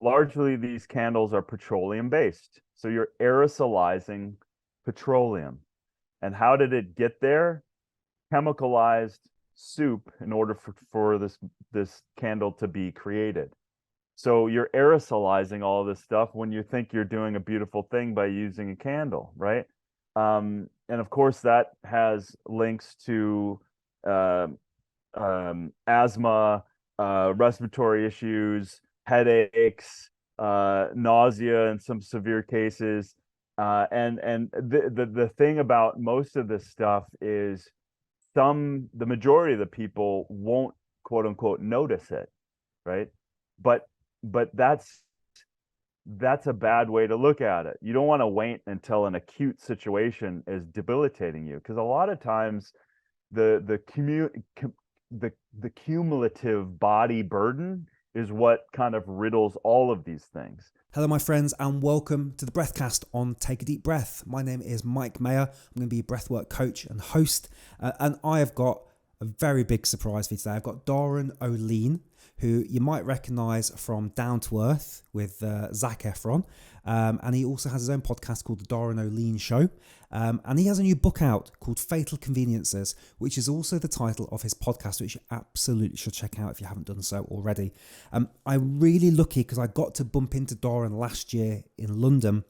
largely these candles are petroleum based. So you're aerosolizing petroleum. And how did it get there? Chemicalized soup in order for this candle to be created. So you're aerosolizing all this stuff when you think you're doing a beautiful thing by using a candle, right? And of course, that has links to uh, asthma, respiratory issues, headaches, nausea in some severe cases. And the thing about most of this stuff is the majority of the people won't quote unquote notice it, right? But but that's a bad way to look at it. You don't want to wait until an acute situation is debilitating you, because a lot of times the the cumulative body burden is what kind of riddles all of these things. Hello, my friends, and welcome to the Breathcast on Take a Deep Breath. My name is Mike Mayer. I'm going to be a breathwork coach and host, and I have got a very big surprise for you today. I've got Darin Olien, who you might recognise from Down to Earth with Zac Efron, and he also has his own podcast called The Darin Olien Show, and he has a new book out called Fatal Conveniences, which is also the title of his podcast, which you absolutely should check out if you haven't done so already. I'm really lucky because I got to bump into Darin last year in London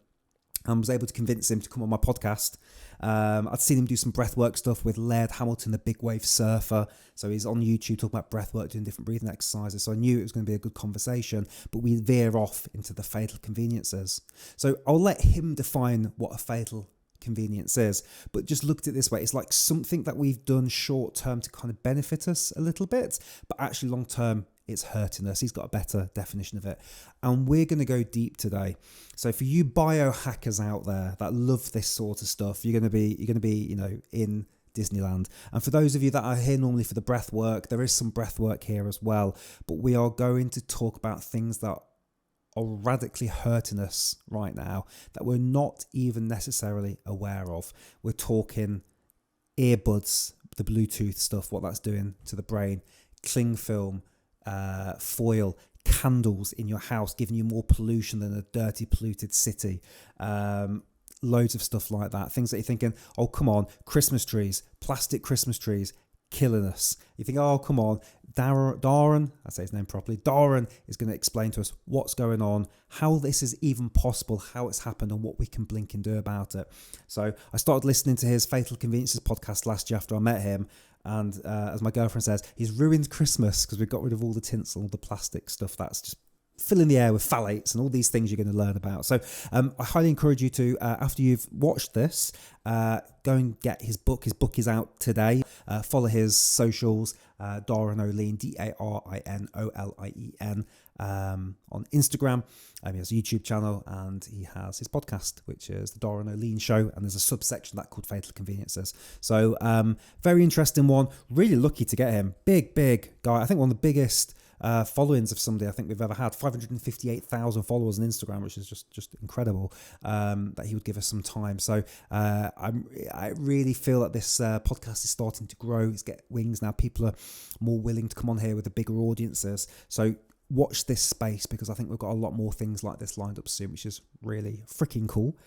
and was able to convince him to come on my podcast. I'd seen him do some breathwork stuff with Laird Hamilton, the big wave surfer. So he's on YouTube talking about breathwork, doing different breathing exercises. So I knew it was going to be a good conversation, but we veer off into the fatal conveniences. So I'll let him define what a fatal convenience is, but just look at it this way: it's like something that we've done short term to kind of benefit us a little bit, but actually long term it's hurting us. He's got a better definition of it, and we're going to go deep today. So for you biohackers out there that love this sort of stuff, you're going to be in Disneyland. And for those of you that are here normally for the breath work, there is some breath work here as well, but we are going to talk about things that are radically hurting us right now that we're not even necessarily aware of. We're talking earbuds, the Bluetooth stuff, what that's doing to the brain, cling film, foil, candles in your house, giving you more pollution than a dirty, polluted city. Loads of stuff like that. Things that you're thinking, oh, come on, Christmas trees, plastic Christmas trees, killing us. You think, oh, come on, Darin, I say his name properly, Darin is going to explain to us what's going on, how this is even possible, how it's happened, and what we can blink and do about it. So I started listening to his Fatal Conveniences podcast last year after I met him. And as my girlfriend says, he's ruined Christmas because we've got rid of all the tinsel, all the plastic stuff that's just filling the air with phthalates and all these things you're going to learn about. So I highly encourage you to, after you've watched this, go and get his book. His book is out today. Follow his socials, Darin Olien, DARINOLIEN, on Instagram. He has a YouTube channel and he has his podcast, which is the Darin Olien Show, and there's a subsection that called Fatal Conveniences. So very interesting one. Really lucky to get him. Big guy. I think one of the biggest followings of somebody I think we've ever had. 558,000 followers on Instagram, which is just incredible, that he would give us some time. So I really feel that this podcast is starting to grow. It's get wings now. People are more willing to come on here with the bigger audiences. So watch this space, because I think we've got a lot more things like this lined up soon, which is really freaking cool.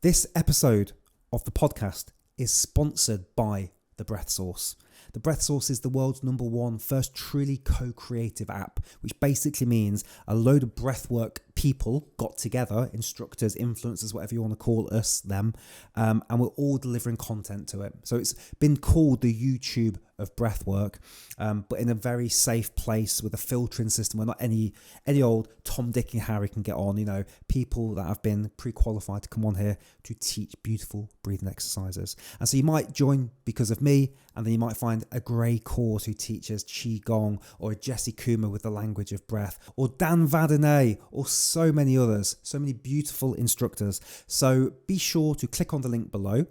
This episode of the podcast is sponsored by The Breath Source. The Breath Source is the world's #1 first truly co-creative app, which basically means a load of breathwork people got together, instructors, influencers, whatever you want to call us, them, and we're all delivering content to it. So it's been called the YouTube of breathwork, but in a very safe place with a filtering system where not any old Tom, Dick and Harry can get on, people that have been pre-qualified to come on here to teach beautiful breathing exercises. And so you might join because of me, and then you might find a Gray Course who teaches Qigong, or a Jesse Kuma with the language of breath, or Dan Vadinay, or so many others, so many beautiful instructors. So be sure to click on the link below.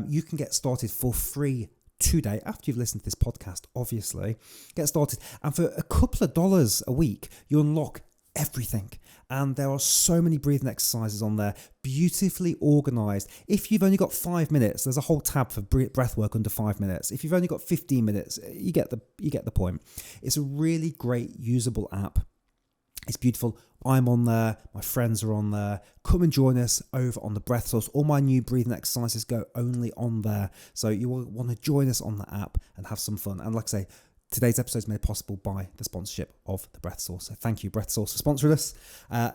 You can get started for free today after you've listened to this podcast, obviously. Get started, and for a couple of dollars a week you unlock everything, and there are so many breathing exercises on there, beautifully organized. If you've only got 5 minutes, there's a whole tab for breath work under 5 minutes. If you've only got 15 minutes, you get the point. It's a really great usable app. It's beautiful. I'm on there. My friends are on there. Come and join us over on the Breath Source. All my new breathing exercises go only on there. So you will want to join us on the app and have some fun. And like I say, today's episode is made possible by the sponsorship of the Breath Source. So thank you, Breath Source, for sponsoring us.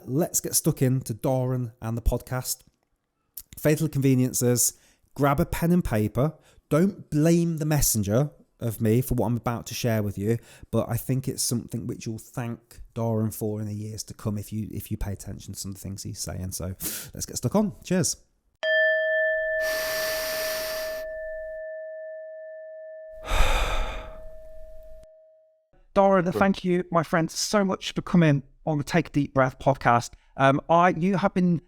Let's get stuck into Darin and the podcast. Fatal conveniences. Grab a pen and paper. Don't blame the messenger of me for what I'm about to share with you, but I think it's something which you'll thank Darin for in the years to come if you pay attention to some of the things he's saying. So let's get stuck on. Cheers. Darin, thank you, my friend, so much for coming on the Take a Deep Breath podcast. You have been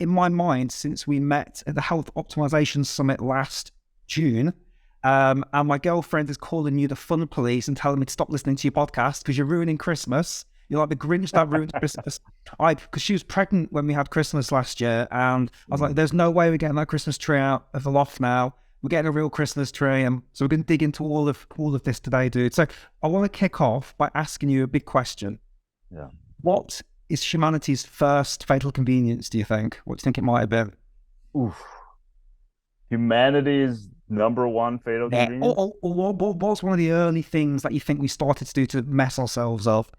in my mind since we met at the Health Optimization Summit last June. And my girlfriend is calling you the fun police and telling me to stop listening to your podcast because you're ruining Christmas. You're like the Grinch that ruins Christmas. Because she was pregnant when we had Christmas last year, and I was like, there's no way we're getting that Christmas tree out of the loft now. We're getting a real Christmas tree, and so we're going to dig into all of this today, dude. So I want to kick off by asking you a big question. Yeah. What is humanity's first fatal convenience, do you think? What do you think it might have been? Oof. Humanity's number one fatal convenience? What was one of the early things that you think we started to do to mess ourselves up?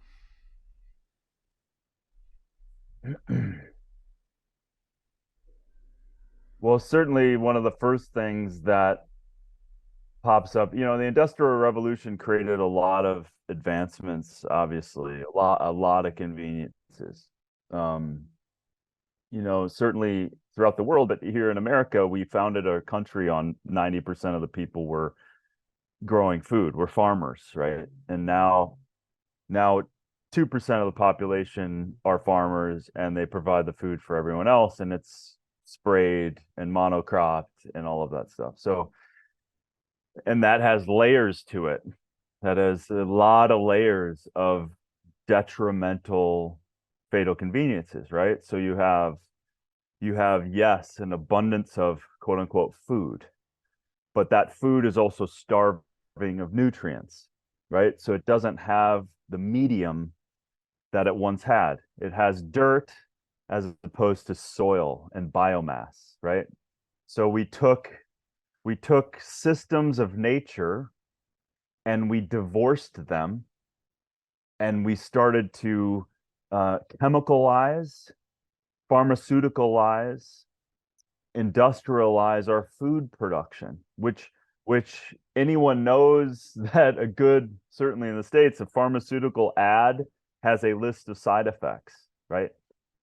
Well, certainly one of the first things that pops up, the Industrial Revolution created a lot of advancements, obviously, a lot of conveniences. Certainly throughout the world, but here in America, we founded a country on 90% of the people were growing food, we're farmers, right? And now 2% of the population are farmers and they provide the food for everyone else, and it's sprayed and monocropped and all of that stuff. So, and that has layers to it. That has a lot of layers of detrimental fatal conveniences, right? So you have yes, an abundance of quote unquote food, but that food is also starving of nutrients, right? So it doesn't have the medium that it once had. It has dirt as opposed to soil and biomass, right? So we took systems of nature and we divorced them, and we started to chemicalize, pharmaceuticalize, industrialize our food production, which anyone knows that certainly in the States, a pharmaceutical ad has a list of side effects, right?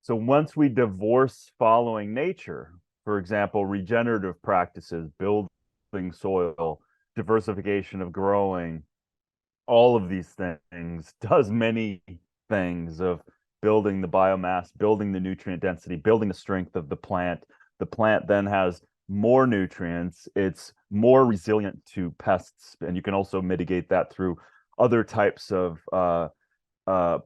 So once we divorce following nature, for example, regenerative practices, building soil, diversification of growing, all of these things does many things of building the biomass, building the nutrient density, building the strength of the plant. The plant then has more nutrients. It's more resilient to pests, and you can also mitigate that through other types of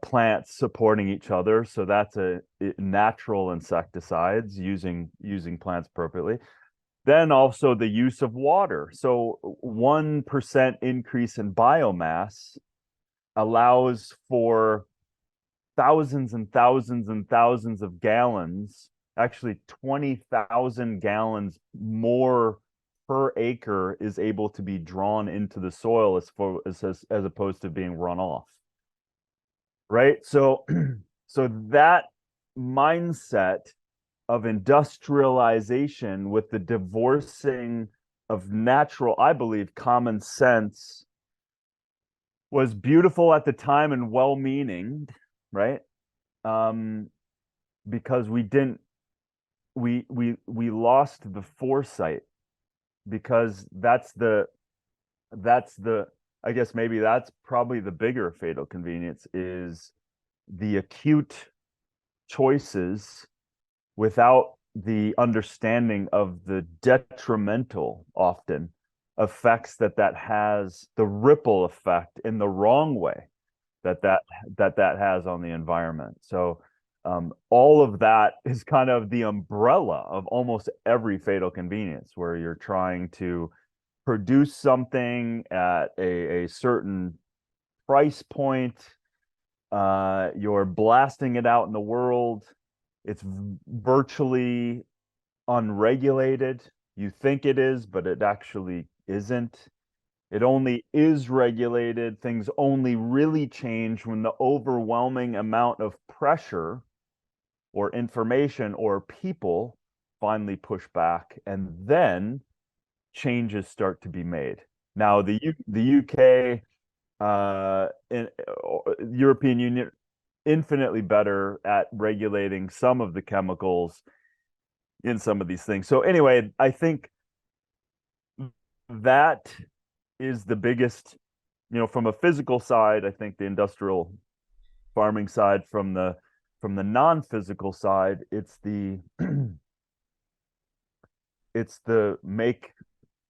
plants supporting each other. So that's a natural insecticides using plants appropriately. Then also the use of water. So 1% increase in biomass allows for thousands and thousands and thousands of gallons, actually 20,000 gallons more per acre is able to be drawn into the soil as opposed to being run off. Right? So that mindset of industrialization with the divorcing of natural, I believe, common sense was beautiful at the time and well-meaning, right? Because we lost the foresight, because that's the I guess maybe that's probably the bigger fatal convenience, is the acute choices without the understanding of the detrimental, often, effects that has, the ripple effect in the wrong way that has on the environment. So all of that is kind of the umbrella of almost every fatal convenience, where you're trying to produce something at a certain price point You're blasting it out in the world. It's virtually unregulated. You think it is, but it actually isn't. It only is regulated. Things only really change when the overwhelming amount of pressure or information or people finally push back, and then changes start to be made. Now, the UK, European Union, infinitely better at regulating some of the chemicals in some of these things. So anyway, I think that is the biggest, from a physical side. I think the industrial farming side, from the non-physical side, it's the it's the make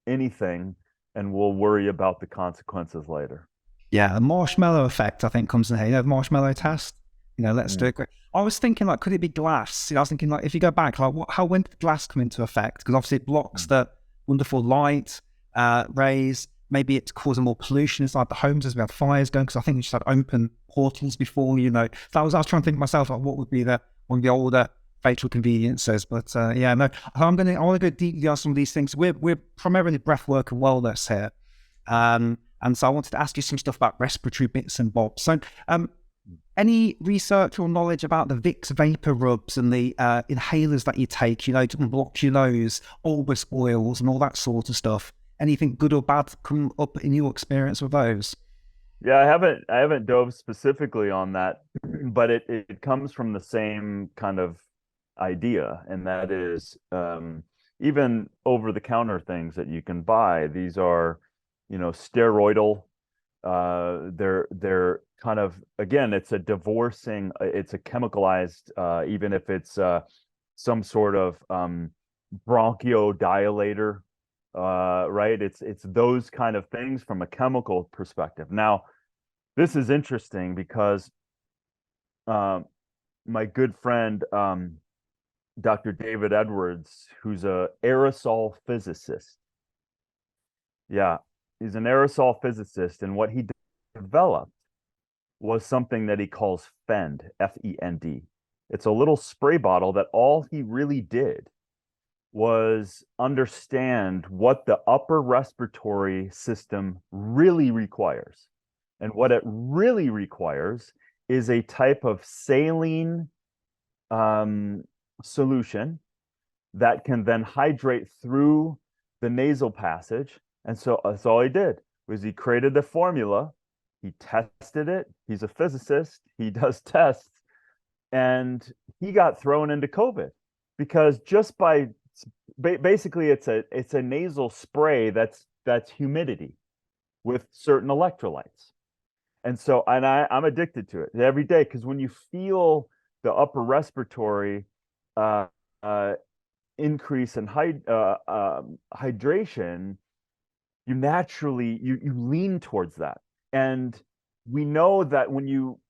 anything and we'll worry about the consequences later. Yeah, the marshmallow effect, I think, comes in here. You know, the marshmallow test. You know, let's do it. I was thinking, like, could it be glass? You know, I was thinking, like, if you go back, like, when did glass come into effect? Because obviously it blocks the wonderful light rays. Maybe it's causing more pollution inside the homes as we have fires going. Because I think we just had open portals before. You know, so I was trying to think to myself, like, what would be one of the older fatal conveniences? But yeah, no, I want to go deeply on some of these things. We're primarily breathwork and wellness here. And so I wanted to ask you some stuff about respiratory bits and bobs. So any research or knowledge about the Vicks vapor rubs and the inhalers that you take, you know, to block your nose, Olbas oils and all that sort of stuff? Anything good or bad come up in your experience with those? Yeah, I haven't dove specifically on that, but it comes from the same kind of idea, and that is, even over the counter things that you can buy. These are, steroidal. They're kind of, again, it's a divorcing. It's a chemicalized. Even if it's some sort of bronchodilator, right? It's those kind of things from a chemical perspective. Now, this is interesting because my good friend, Dr. David Edwards, who's a aerosol physicist. Yeah, he's an aerosol physicist, and what he developed was something that he calls FEND, F-E-N-D. It's a little spray bottle that all he really did was understand what the upper respiratory system really requires. And what it really requires is a type of saline solution that can then hydrate through the nasal passage. And so that's all he did, was he created a formula. He tested it. He's a physicist. He does tests. And he got thrown into COVID because just by basically it's a nasal spray that's humidity with certain electrolytes. And so, and I'm addicted to it every day, because when you feel the upper respiratory uh, increase in hydration, you naturally you lean towards that. And we know that when you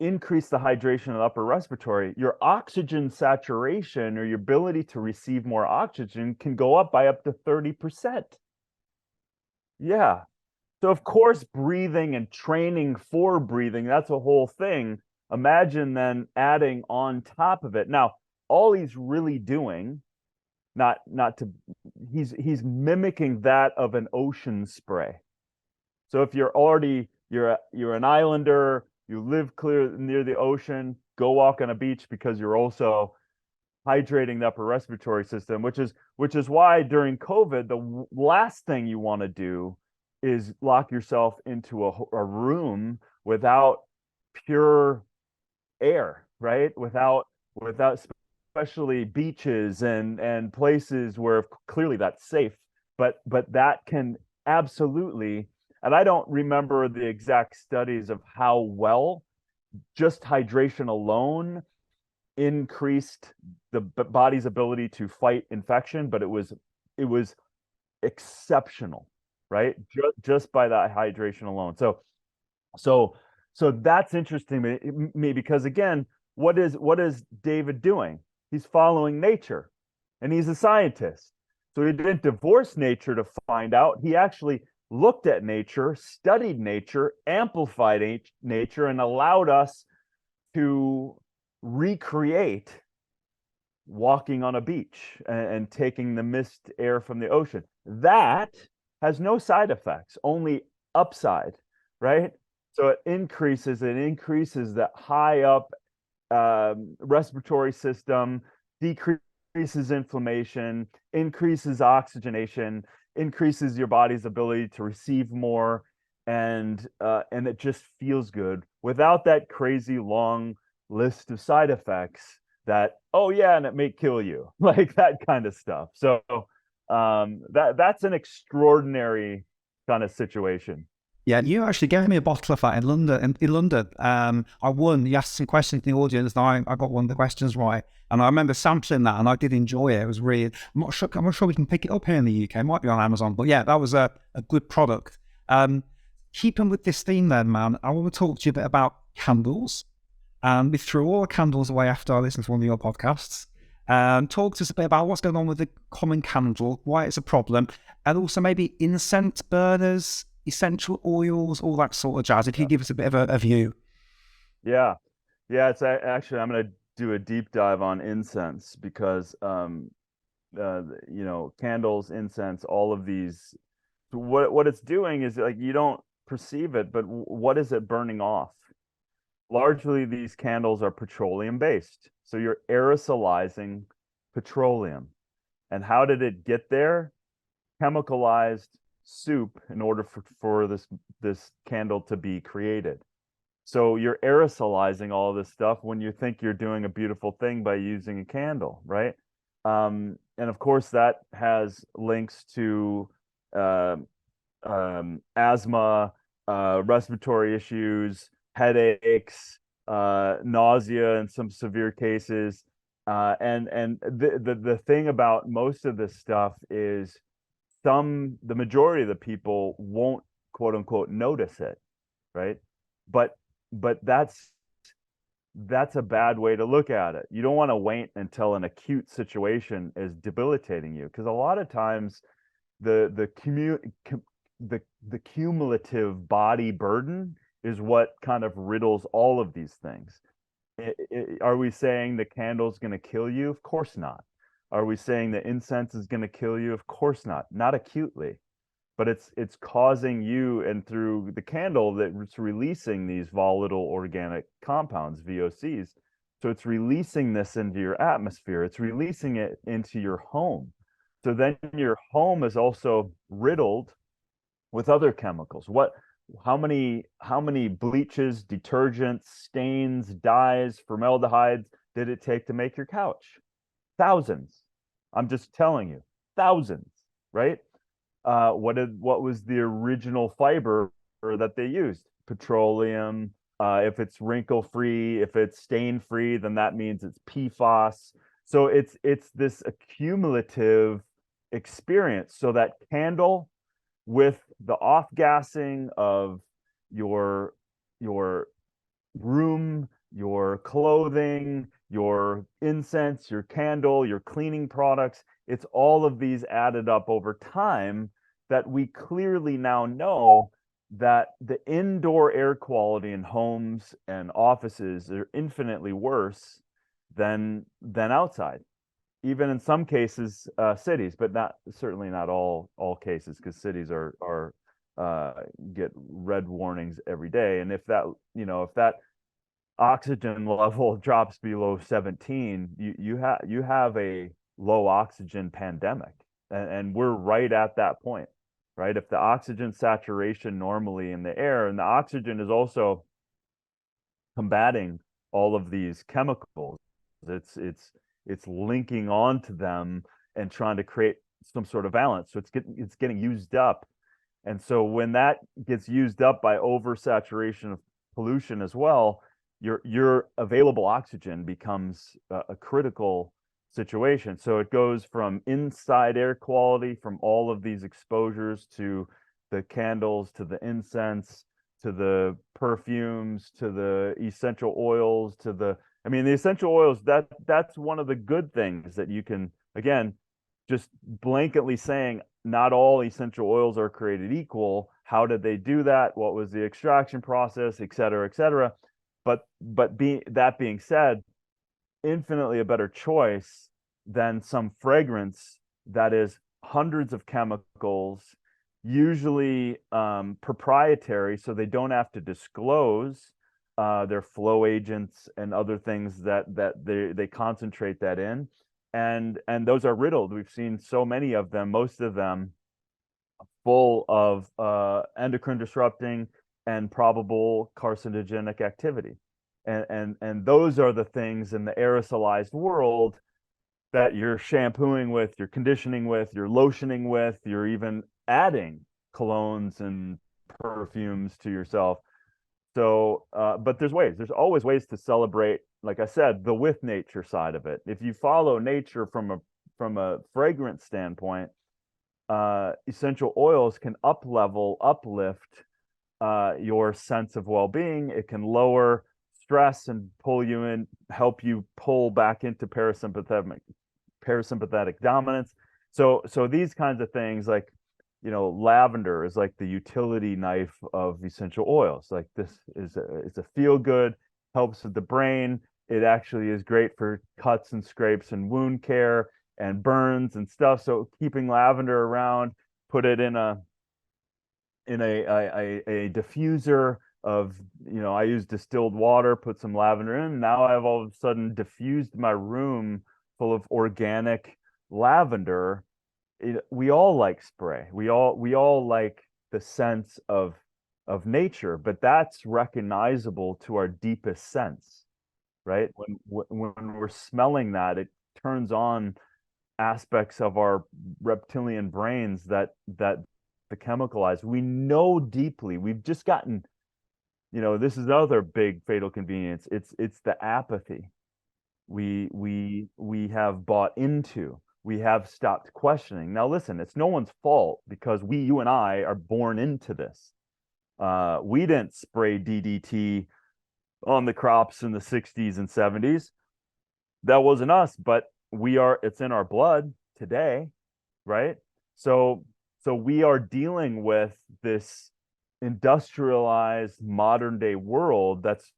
increase the hydration of the upper respiratory, your oxygen saturation, or your ability to receive more oxygen, can go up by up to 30%. Yeah. So of course, breathing and training for breathing, that's a whole thing. Imagine then adding on top of it. Now, all he's really doing, not to he's mimicking that of an ocean spray. So if you're an islander, you live clear near the ocean, go walk on a beach, because you're also hydrating the upper respiratory system, which is why during COVID, the last thing you want to do is lock yourself into a room without pure air, right? Without especially beaches and places where clearly that's safe, but that can absolutely. And I don't remember the exact studies of how well just hydration alone increased the body's ability to fight infection, but it was exceptional, right? Just by that hydration alone. So that's interesting to me, because again, what is David doing? He's following nature, and he's a scientist. So he didn't divorce nature to find out. He actually looked at nature, studied nature, amplified nature, and allowed us to recreate walking on a beach and taking the mist air from the ocean. That has no side effects, only upside, right? So it increases that high up respiratory system, decreases inflammation, increases oxygenation, increases your body's ability to receive more, and it just feels good without that crazy long list of side effects that, oh yeah, and it may kill you, like that kind of stuff. So that's an extraordinary kind of situation. Yeah, you actually gave me a bottle of that in London. In London, I won. You asked some questions in the audience, and I got one of the questions right. And I remember sampling that, and I did enjoy it. It was really. I'm not sure we can pick it up here in the UK. It might be on Amazon, but yeah, that was a good product. Keeping with this theme, then, man, I want to talk to you a bit about candles. We threw all the candles away after I listened to one of your podcasts. Talk to us a bit about what's going on with the common candle, why it's a problem, and also maybe incense burners, essential oils, all that sort of jazz. If you give us a bit of a view. Yeah. It's actually, I'm going to do a deep dive on incense because, candles, incense, all of these, what it's doing is, like, you don't perceive it, but what is it burning off? Largely, these candles are petroleum based. So you're aerosolizing petroleum. And how did it get there? Chemicalized soup in order for this candle to be created. So you're aerosolizing all this stuff when you think you're doing a beautiful thing by using a candle, right? And of course, that has links to asthma, respiratory issues, headaches, nausea in some severe cases. The thing about most of this stuff is the majority of the people won't, quote unquote, notice it, right? But that's a bad way to look at it. You don't want to wait until an acute situation is debilitating you, because a lot of times the cumulative body burden is what kind of riddles all of these things. Are we saying the candle's going to kill you? Of course not. Are we saying the incense is going to kill you? Of course not. Not acutely, but it's causing you, and through the candle, that it's releasing these volatile organic compounds, VOCs. So it's releasing this into your atmosphere. It's releasing it into your home. So then your home is also riddled with other chemicals. How many bleaches, detergents, stains, dyes, formaldehydes did it take to make your couch? Thousands. I'm just telling you, thousands, right? What was the original fiber that they used? Petroleum. If it's wrinkle free, if it's stain free, then that means it's PFAS. So it's this accumulative experience. So that candle, with the off gassing of your room, your clothing, your incense, your candle, your cleaning products, it's all of these added up over time that we clearly now know that the indoor air quality in homes and offices are infinitely worse than outside, even in some cases, cities, but certainly not all cases, because cities are get red warnings every day. And if that oxygen level drops below 17, you have a low oxygen pandemic, and we're right at that point, right? If the oxygen saturation normally in the air, and the oxygen is also combating all of these chemicals, it's linking onto them and trying to create some sort of balance. So it's getting used up. And so when that gets used up by oversaturation of pollution as well, your available oxygen becomes a critical situation. So it goes from inside air quality from all of these exposures, to the candles, to the incense, to the perfumes, to the essential oils, the essential oils, that's one of the good things that you can, again, just blanketly saying, not all essential oils are created equal. How did they do that? What was the extraction process, et cetera, et cetera? But being said, infinitely a better choice than some fragrance that is hundreds of chemicals, usually proprietary, so they don't have to disclose their flow agents and other things that they concentrate that in, and those are riddled. We've seen so many of them, most of them full of endocrine disrupting and probable carcinogenic activity. And those are the things in the aerosolized world that you're shampooing with, you're conditioning with, you're lotioning with, you're even adding colognes and perfumes to yourself. So, but there's always ways to celebrate, like I said, the with nature side of it. If you follow nature from a fragrance standpoint, essential oils can uplift your sense of well-being. It can lower stress and pull you in, help you pull back into parasympathetic dominance. So these kinds of things, like, lavender is like the utility knife of essential oils. Like, this is it's a feel good, helps with the brain. It actually is great for cuts and scrapes and wound care and burns and stuff. So keeping lavender around, put it in a diffuser of, I use distilled water, put some lavender in. Now I've all of a sudden diffused my room full of organic lavender. We all like spray. We all like the sense of nature, but that's recognizable to our deepest sense, right? When we're smelling that, it turns on aspects of our reptilian brains that the chemicalized. We know deeply. We've just gotten, this is another big fatal convenience. It's the apathy we have bought into. We have stopped questioning. Now listen, it's no one's fault, because you and I are born into this. We didn't spray DDT on the crops in the 60s and 70s. That wasn't us, but it's in our blood today, right? So we are dealing with this industrialized modern day world that's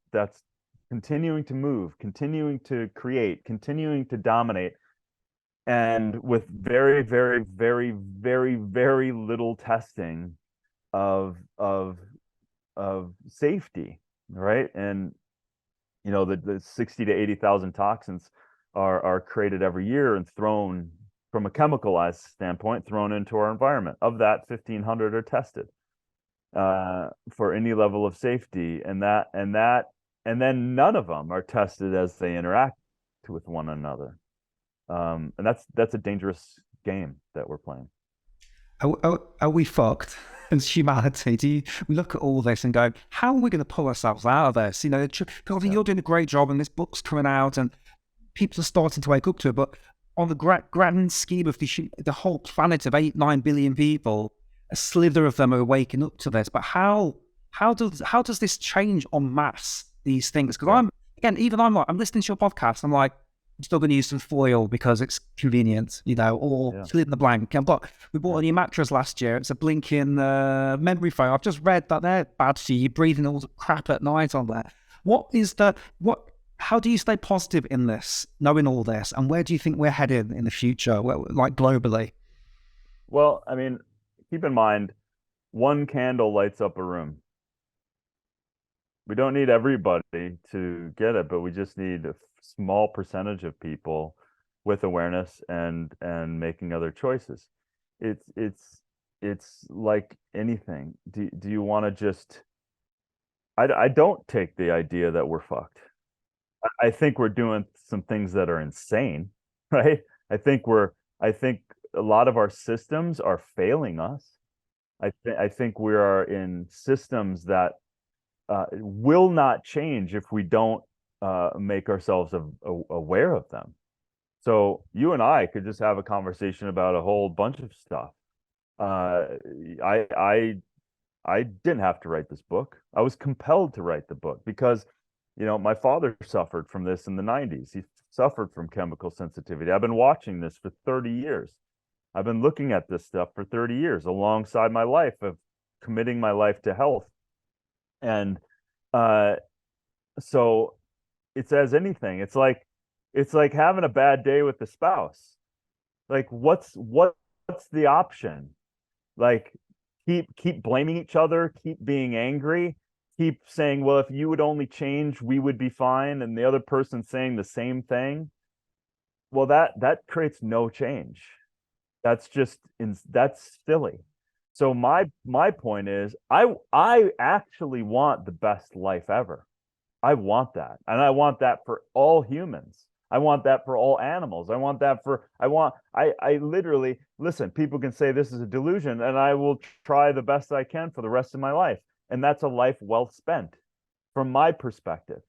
continuing to move, continuing to create, continuing to dominate, and with very, very, very, very, very little testing of safety, right? And the 60 to 80,000 toxins are created every year and thrown, from a chemicalized standpoint, thrown into our environment. Of that, 1,500 are tested for any level of safety, and then none of them are tested as they interact with one another. And that's a dangerous game that we're playing. Are we fucked as humanity? Do you look at all this and go, how are we going to pull ourselves out of this? God, you're doing a great job, and this book's coming out, and people are starting to wake up to it. But on the grand scheme of the whole planet of 8-9 billion people, a slither of them are waking up to this. But how does this change en masse these things? Because I'm listening to your podcast. I'm like, I'm still going to use some foil because it's convenient, or fill in the blank. We bought a new mattress last year. It's a blinking memory foam. I've just read that they're bad for you. You're breathing all the crap at night on there. How do you stay positive in this, knowing all this? And where do you think we're headed in the future, like globally? Well, I mean, keep in mind, one candle lights up a room. We don't need everybody to get it, but we just need a small percentage of people with awareness and making other choices. It's like anything. Do you want to just? I don't take the idea that we're fucked. I think we're doing some things that are insane, right? I think a lot of our systems are failing us. I think we are in systems that will not change if we don't make ourselves aware of them. So you and I could just have a conversation about a whole bunch of stuff. I didn't have to write this book. I was compelled to write the book because, my father suffered from this in the 90s. He suffered from chemical sensitivity. I've been watching this for 30 years. I've been looking at this stuff for 30 years alongside my life of committing my life to health. And uh, so it's as anything. It's like having a bad day with the spouse. Like what's the option? Like keep blaming each other, keep being angry, keep saying, well, if you would only change, we would be fine, and the other person saying the same thing. Well, that creates no change. That's silly. So my point is I actually want the best life ever. I want that. And I want that for all humans. I want that for all animals. I literally, listen, people can say this is a delusion, and I will try the best I can for the rest of my life. And that's a life well spent from my perspective.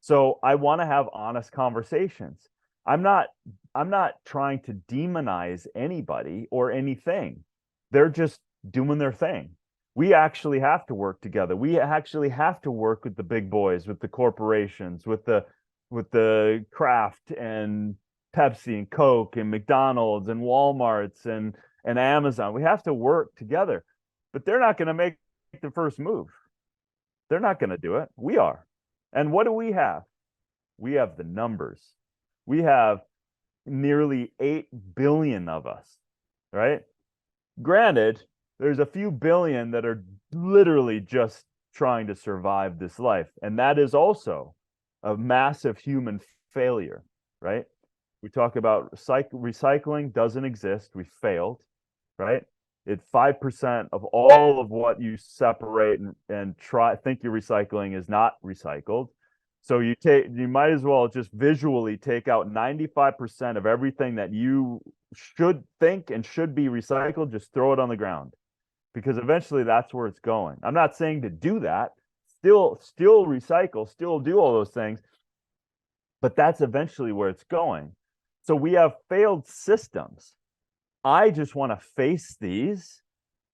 So I want to have honest conversations. I'm not I'm not trying to demonize anybody or anything. They're just doing their thing. We actually have to work together. We actually have to work with the big boys, with the corporations, with the Kraft and Pepsi and Coke and McDonald's and Walmart's and Amazon. We have to work together. But they're not going to make the first move. They're not going to do it. We are. And what do we have? We have the numbers. We have nearly 8 billion of us, right? Granted, there's a few billion that are literally just trying to survive this life. And that is also a massive human failure, right? We talk about recycling doesn't exist. We failed, right? It's 5% of all of what you separate and think you're recycling is not recycled. So you might as well just visually take out 95% of everything that you should think and should be recycled, just throw it on the ground. Because eventually that's where it's going. I'm not saying to do that. Still recycle, still do all those things, but that's eventually where it's going. So we have failed systems. I just want to face these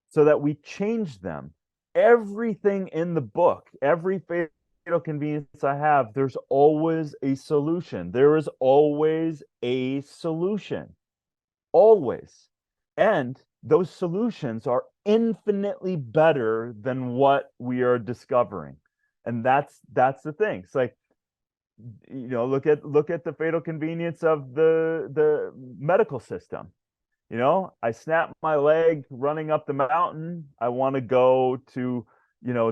so that we change them. Everything in the book, every fatal convenience I have, there's always a solution. There is always a solution. Always. And those solutions are infinitely better than what we are discovering. And that's the thing. It's like, look at the fatal convenience of the medical system. I snap my leg running up the mountain. I want to go to,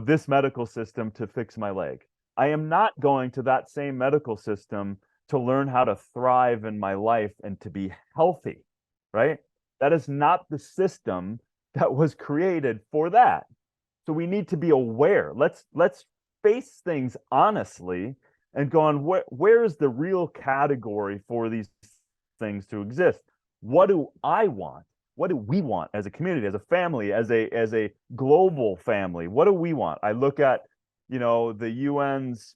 this medical system to fix my leg. I am not going to that same medical system to learn how to thrive in my life and to be healthy, right? That is not the system that was created for that. So we need to be aware. Let's face things honestly and go on, where is the real category for these things to exist? What do I want? What do we want as a community, as a family, as a global family? What do we want? I look at, the UN's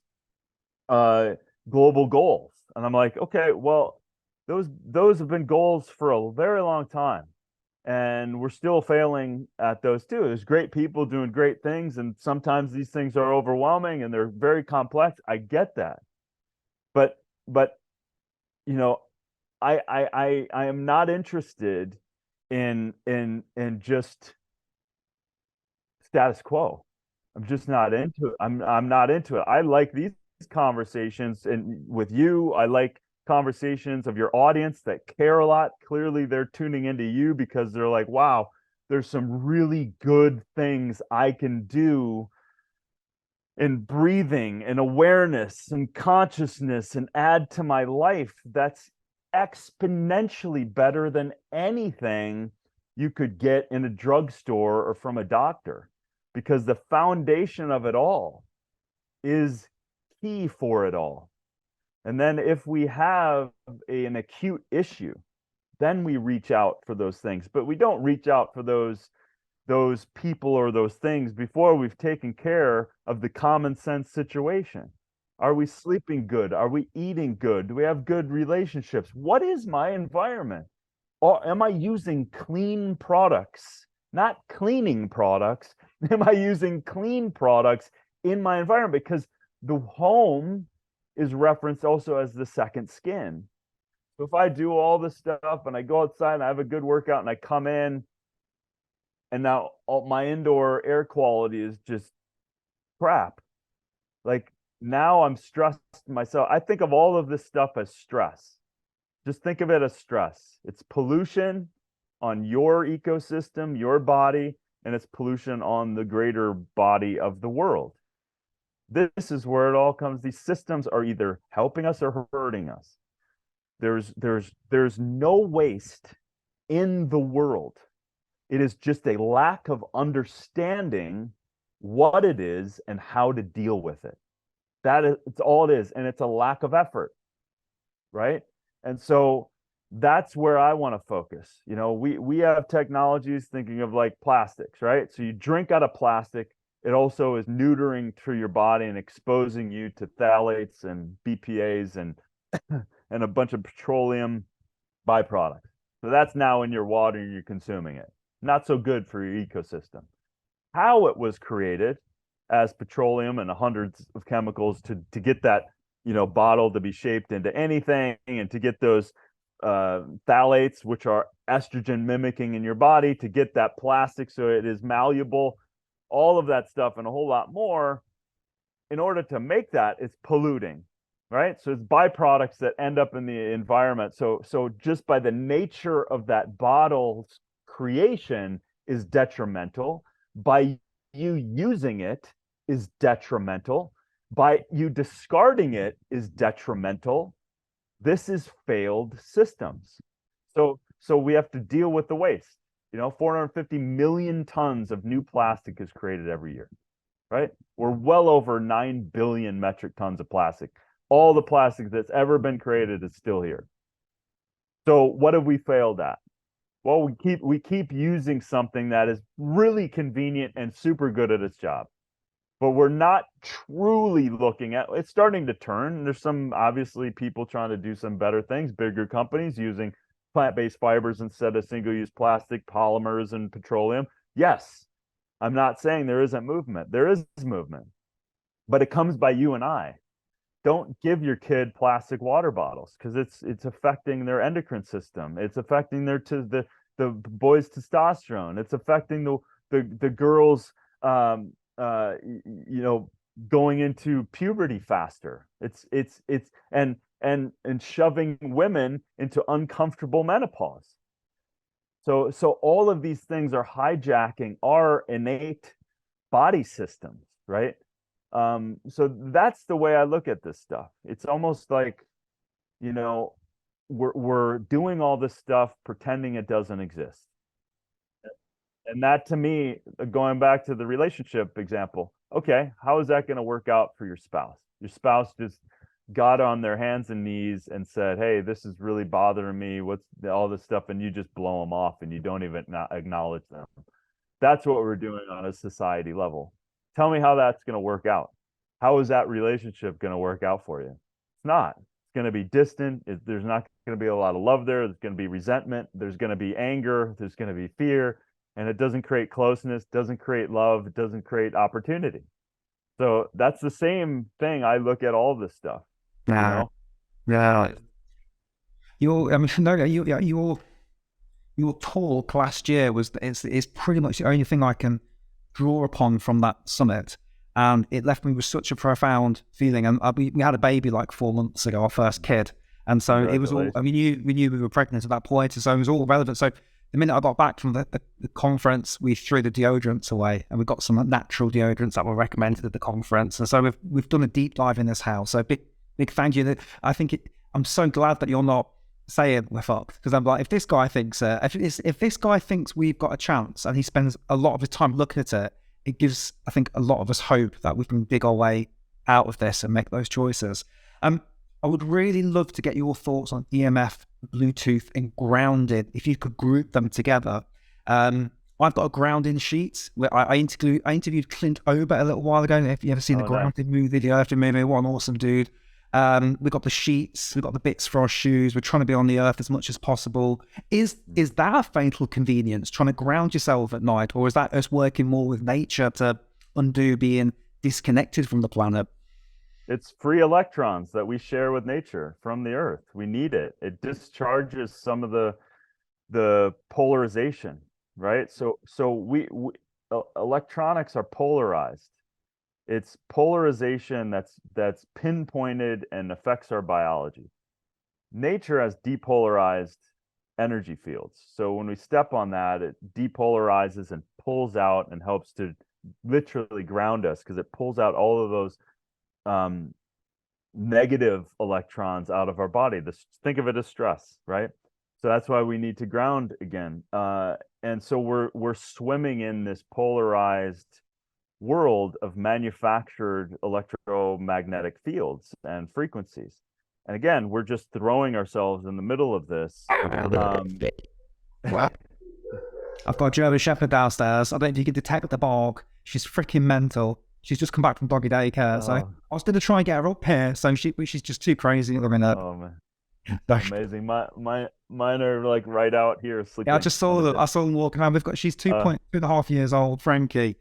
global goals, and I'm like, okay, well, those have been goals for a very long time, and we're still failing at those too. There's great people doing great things, and sometimes these things are overwhelming and they're very complex. I get that, but I am not interested in just status quo. I'm just not into it. I'm not into it. I like these conversations and with you. I like conversations of your audience that care a lot. Clearly, they're tuning into you because they're like, wow, there's some really good things I can do in breathing and awareness and consciousness and add to my life that's exponentially better than anything you could get in a drugstore or from a doctor, because the foundation of it all is key for it all. And then if we have an acute issue, then we reach out for those things. But we don't reach out for those people or those things before we've taken care of the common sense situation. Are we sleeping good? Are we eating good? Do we have good relationships? What is my environment? Or am I using clean products, not cleaning products? Am I using clean products in my environment? Because the home is referenced also as the second skin. So if I do all this stuff and I go outside and I have a good workout and I come in and now my indoor air quality is just crap. Like now I'm stressed myself. I think of all of this stuff as stress. Just think of it as stress. It's pollution on your ecosystem, your body, and it's pollution on the greater body of the world. This is where it all comes. These systems are either helping us or hurting us. There's no waste in the world. It is just a lack of understanding what it is and how to deal with it. It's all it is, and it's a lack of effort, right? And so that's where I want to focus. You know, we have technologies thinking of like plastics, right? So you drink out of plastic, it also is neutering to your body and exposing you to phthalates and BPAs and and a bunch of petroleum byproducts. So that's now in your water and you're consuming it. Not so good for your ecosystem. How it was created as petroleum and hundreds of chemicals to get that, you know, bottle to be shaped into anything and to get those phthalates, which are estrogen mimicking in your body, to get that plastic so it is malleable, all of that stuff and a whole lot more. In order to make that, it's polluting, right? So it's byproducts that end up in the environment. So just by the nature of that bottle's creation is detrimental. By you using it is detrimental. By you discarding it is detrimental. This is failed systems. So we have to deal with the waste. You know, 450 million tons of new plastic is created every year, right? We're well over 9 billion metric tons of plastic. All the plastic that's ever been created is still here. So what have we failed at? Well, we keep using something that is really convenient and super good at its job, but we're not truly looking at it's starting to turn. There's some obviously people trying to do some better things, bigger companies using plant-based fibers instead of single-use plastic, polymers, and petroleum. Yes, I'm not saying there isn't movement. There is movement, but it comes by you and I. Don't give your kid plastic water bottles because it's affecting their endocrine system. It's affecting the boys' testosterone. It's affecting the girls you know, going into puberty faster. It's and shoving women into uncomfortable menopause. So all of these things are hijacking our innate body systems, right? So that's the way I look at this stuff. It's almost like, you know, we're doing all this stuff pretending it doesn't exist. And that to me, going back to the relationship example, okay, how is that going to work out for your spouse? Your spouse just got on their hands and knees and said, hey, this is really bothering me. What's all this stuff? And you just blow them off and you don't even acknowledge them. That's what we're doing on a society level. Tell me how that's going to work out. How is that relationship going to work out for you? It's not. It's going to be distant. There's not going to be a lot of love there. There's going to be resentment. There's going to be anger. There's going to be fear. And it doesn't create closeness, doesn't create love, it doesn't create opportunity. So that's the same thing. I look at all this stuff. No, you know? no. I mean, no, your talk last year is pretty much the only thing I can draw upon from that summit, and it left me with such a profound feeling. And we had a baby like 4 months ago, our first kid, and so it was all. I mean, we knew we were pregnant at that point, and so it was all relevant. So the minute I got back from the conference, we threw the deodorants away, and we got some natural deodorants that were recommended at the conference. And so we've done a deep dive in this house. So big thank you. I think I'm so glad that you're not saying we're fucked, because I'm like, if this guy thinks if this guy thinks we've got a chance, and he spends a lot of his time looking at it, it gives, I think, a lot of us hope that we can dig our way out of this and make those choices. I would really love to get your thoughts on EMF, Bluetooth, and grounding, if you could group them together. I've got a grounding sheet where I interviewed Clint Ober a little while ago. If you ever seen the grounding movie, the Earth movie, what an awesome dude. We've got the sheets, we've got the bits for our shoes. We're trying to be on the earth as much as possible. Is that a fatal convenience, trying to ground yourself at night, or is that us working more with nature to undo being disconnected from the planet? It's free electrons that we share with nature from the earth. We need it. It discharges some of the polarization, right? So we electronics are polarized. It's polarization that's pinpointed and affects our biology. Nature has depolarized energy fields. So when we step on that, it depolarizes and pulls out and helps to literally ground us because it pulls out all of those negative electrons out of our body. Think of it as stress, right? So that's why we need to ground again. And so we're swimming in this polarized world of manufactured electromagnetic fields and frequencies. And again, we're just throwing ourselves in the middle of this. Wow. I've got a German Shepherd downstairs. I don't know if you can detect the bark. She's freaking mental. She's just come back from doggy daycare. So I was going to try and get her up here. So she's just too crazy. Oh man. Amazing. Mine are like right out here sleeping. Yeah, I just saw them. I saw them walking around. She's 2.5 years old, Frankie.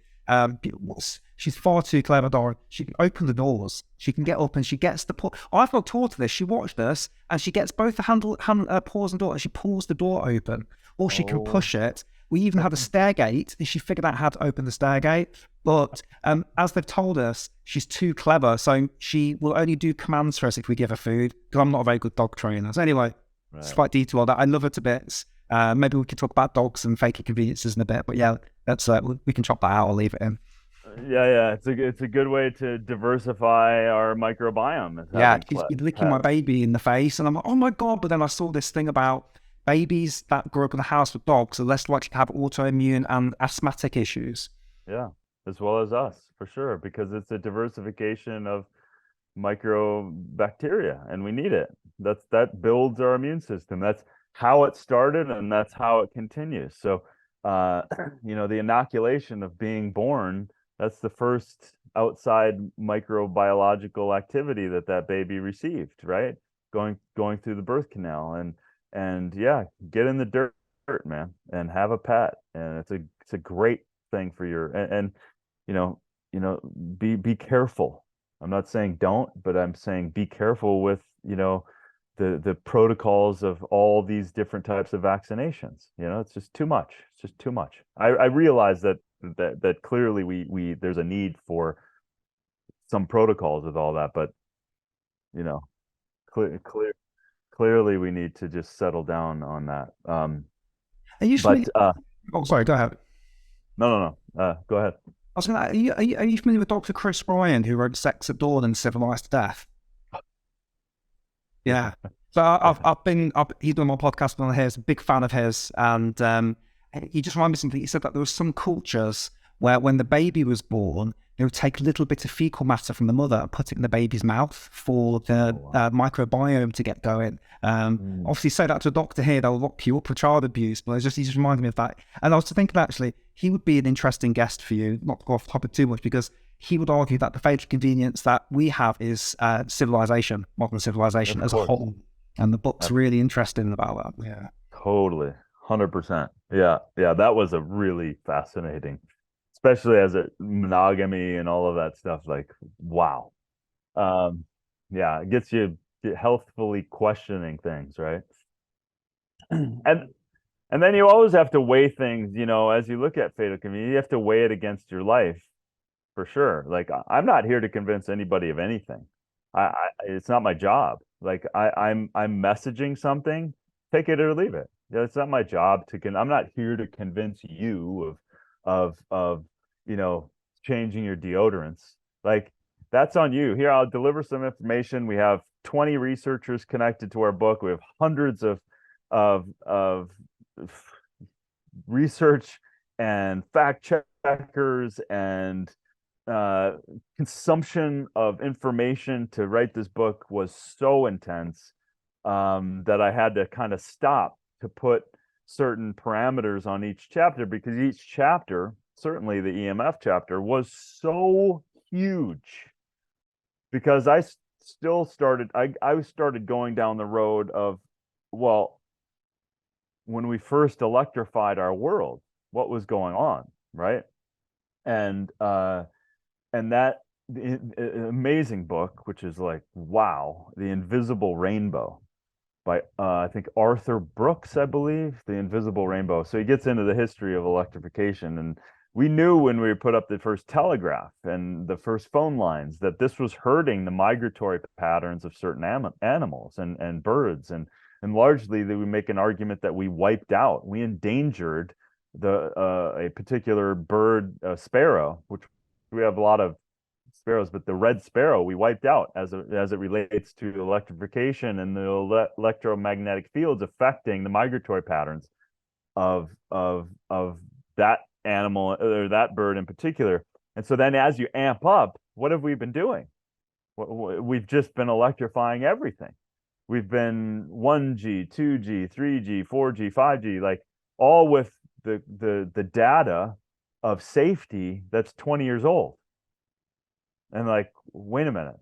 She's far too clever, Darin. She can open the doors. She can get up and she gets the paw. I've not taught her this. She watched us and she gets both the paws and door and she pulls the door open. Or she can push it. We even had a stair gate and she figured out how to open the stair gate. But as they've told us, she's too clever. So she will only do commands for us if we give her food. Because I'm not a very good dog trainer. So anyway, it's quite detailed. I love her to bits. Maybe we could talk about dogs and fake inconveniences in a bit. But yeah, that's we can chop that out. I'll leave it in. Yeah. It's a good way to diversify our microbiome. Yeah, she's licking my baby in the face. And I'm like, oh my God. But then I saw this thing about babies that grow up in a house with dogs are less likely to have autoimmune and asthmatic issues. Yeah, as well as us, for sure, because it's a diversification of microbacteria and we need it. That builds our immune system. That's how it started and that's how it continues. So, the inoculation of being born, that's the first outside microbiological activity that baby received, right? Going through the birth canal and yeah, get in the dirt, man, and have a pet. And it's a great thing for your and be careful. I'm not saying don't, but I'm saying be careful with, the protocols of all these different types of vaccinations. It's just too much. It's just too much. I realize that clearly we there's a need for some protocols with all that, but clearly we need to just settle down on that. Sorry, go ahead. No. Go ahead. I was going to. Are you familiar with Dr. Chris Bryan, who wrote Sex at Dawn and Civilised to Death? Yeah. So he's done my podcast on his, a big fan of his, and he just reminded me something. He said that there were some cultures where when the baby was born, they would take a little bit of fecal matter from the mother and put it in the baby's mouth for the microbiome to get going. Obviously, say that to a doctor here, they'll lock you up for child abuse, but he just reminded me of that. And I was thinking, actually, he would be an interesting guest for you, not to go off topic too much, because he would argue that the fatal convenience that we have is civilization, modern civilization as a whole. And the book's really interesting about that. Yeah. Totally. 100%. Yeah. That was a really fascinating, especially as monogamy and all of that stuff. Like, wow. It gets you healthfully questioning things, right? And then you always have to weigh things, as you look at fatal convenience, you have to weigh it against your life, for sure. Like, I'm not here to convince anybody of anything. It's not my job. Like, I'm messaging something, take it or leave it. It's not my job I'm not here to convince you of changing your deodorants. Like, that's on you. Here, I'll deliver some information. We have 20 researchers connected to our book. We have hundreds of research and fact checkers and consumption of information to write this book was so intense that I had to kind of stop to put certain parameters on each chapter, because each chapter, certainly the EMF chapter, was so huge, because I started going down the road of, well, when we first electrified our world, what was going on, right? And that amazing book, which is like, wow, The Invisible Rainbow by I think Arthur Brooks, I believe, The Invisible Rainbow. So he gets into the history of electrification, and we knew when we put up the first telegraph and the first phone lines that this was hurting the migratory patterns of certain animals and birds, and largely they would make an argument that we wiped out, we endangered the a particular bird, sparrow, which we have a lot of sparrows, but the red sparrow we wiped out as it relates to electrification and the electromagnetic fields affecting the migratory patterns of that animal or that bird in particular. And so then as you amp up, what have we been doing? We've just been electrifying everything. We've been 1G, 2G, 3G, 4G, 5G, like all with the data of safety that's 20 years old. And like, wait a minute.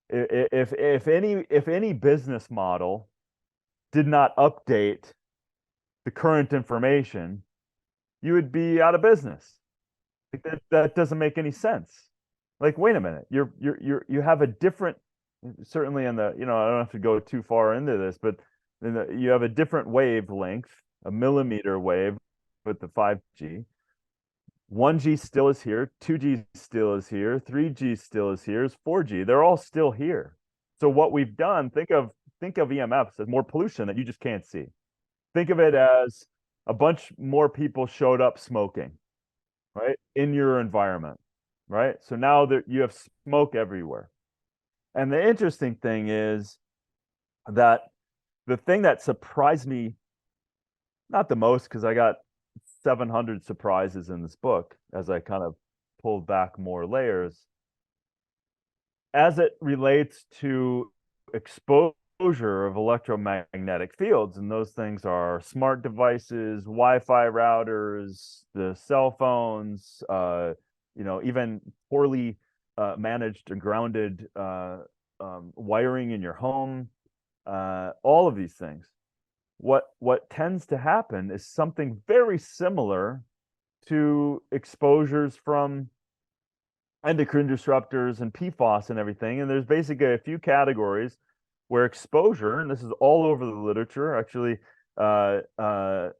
If any business model did not update the current information, you would be out of business. Like that doesn't make any sense. Like, wait a minute. You have a different, certainly in the, I don't have to go too far into this, but you have a different wavelength, a millimeter wave with the 5G. 1G still is here, 2G still is here, 3G still is here, 4G. They're all still here. So what we've done, think of EMFs as more pollution that you just can't see. Think of it as a bunch more people showed up smoking, right, in your environment, right? So now that you have smoke everywhere. And the interesting thing is that the thing that surprised me, not the most, because I got 700 surprises in this book as I kind of pulled back more layers, as it relates to exposure of electromagnetic fields. And those things are smart devices, Wi-Fi routers, the cell phones, even poorly managed and grounded wiring in your home, all of these things. What tends to happen is something very similar to exposures from endocrine disruptors and PFAS and everything. And there's basically a few categories where exposure, and this is all over the literature. Actually, Andrew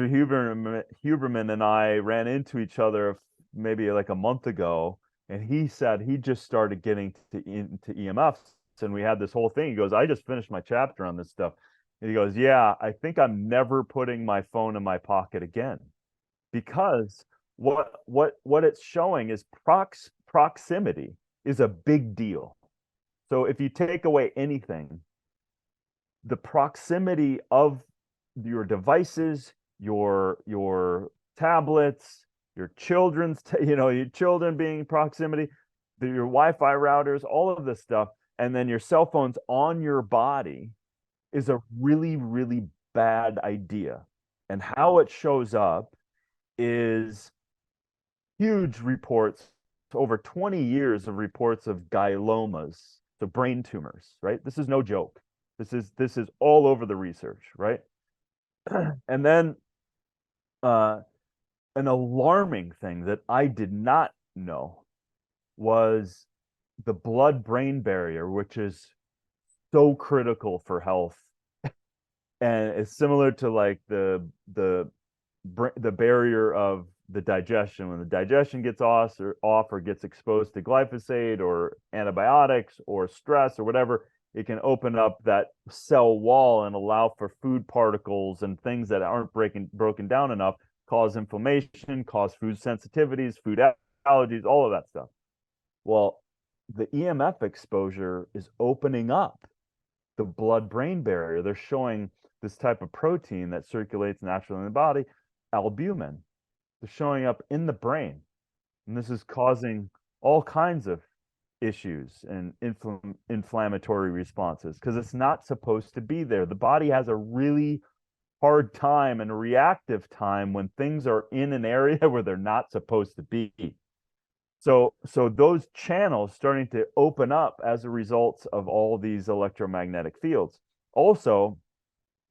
Huberman and I ran into each other maybe like a month ago, and he said he just started getting into EMFs, and we had this whole thing. He goes, I just finished my chapter on this stuff. And he goes, yeah, I think I'm never putting my phone in my pocket again, because what it's showing is proximity is a big deal. So if you take away anything, the proximity of your devices, your tablets, your children's, your children being proximity, your Wi-Fi routers, all of this stuff, and then your cell phones on your body is a really, really bad idea. And how it shows up is huge reports, over 20 years of reports of gliomas, so brain tumors, right? This is no joke. This is all over the research, right? And then an alarming thing that I did not know was the blood-brain barrier, which is so critical for health, and it's similar to like the barrier of the digestion. When the digestion gets off or gets exposed to glyphosate or antibiotics or stress or whatever, it can open up that cell wall and allow for food particles and things that aren't broken down enough, cause inflammation, cause food sensitivities, food allergies, all of that stuff. Well, the EMF exposure is opening up the blood-brain barrier. They're showing this type of protein that circulates naturally in the body, albumin. They're showing up in the brain, and this is causing all kinds of issues and inflammatory responses, because it's not supposed to be there. The body has a really hard time and a reactive time when things are in an area where they're not supposed to be. So those channels starting to open up as a result of all these electromagnetic fields. Also,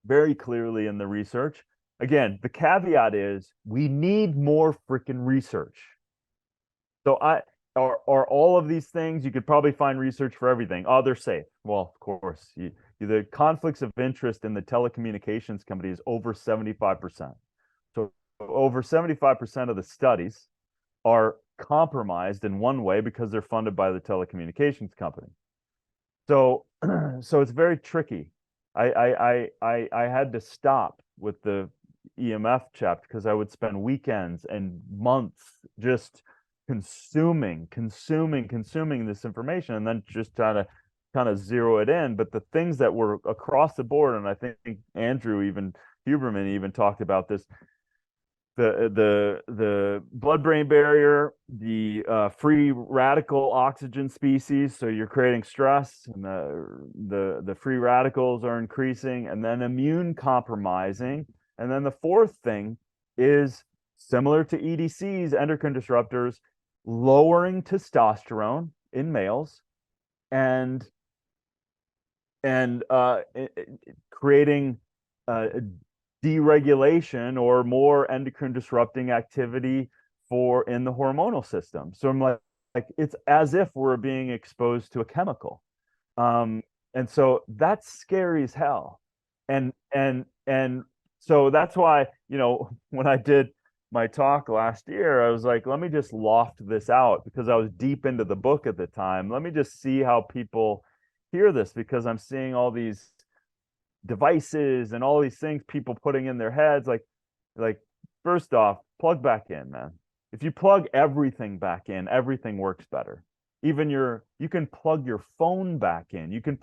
very clearly in the research, again, the caveat is we need more freaking research. So are all of these things, you could probably find research for everything. Oh, they're safe. Well, of course, the conflicts of interest in the telecommunications company is over 75%. So over 75% of the studies are compromised in one way because they're funded by the telecommunications company. So so it's very tricky. I had to stop with the EMF chapter because I would spend weekends and months just consuming this information, and then just trying to kind of zero it in. But the things that were across the board, and I think Andrew even Huberman even talked about this, the blood-brain barrier, the free radical oxygen species. So you're creating stress, and the free radicals are increasing, and then immune compromising. And then the fourth thing is similar to EDCs, endocrine disruptors, lowering testosterone in males, and creating deregulation or more endocrine disrupting activity in the hormonal system. So I'm like it's as if we're being exposed to a chemical. And so that's scary as hell. And so that's why, when I did my talk last year, I was like, let me just loft this out, because I was deep into the book at the time. Let me just see how people hear this, because I'm seeing all these devices and all these things people putting in their heads. Like first off, plug back in, man. If you plug everything back in, everything works better. Even you can plug your phone back in. You can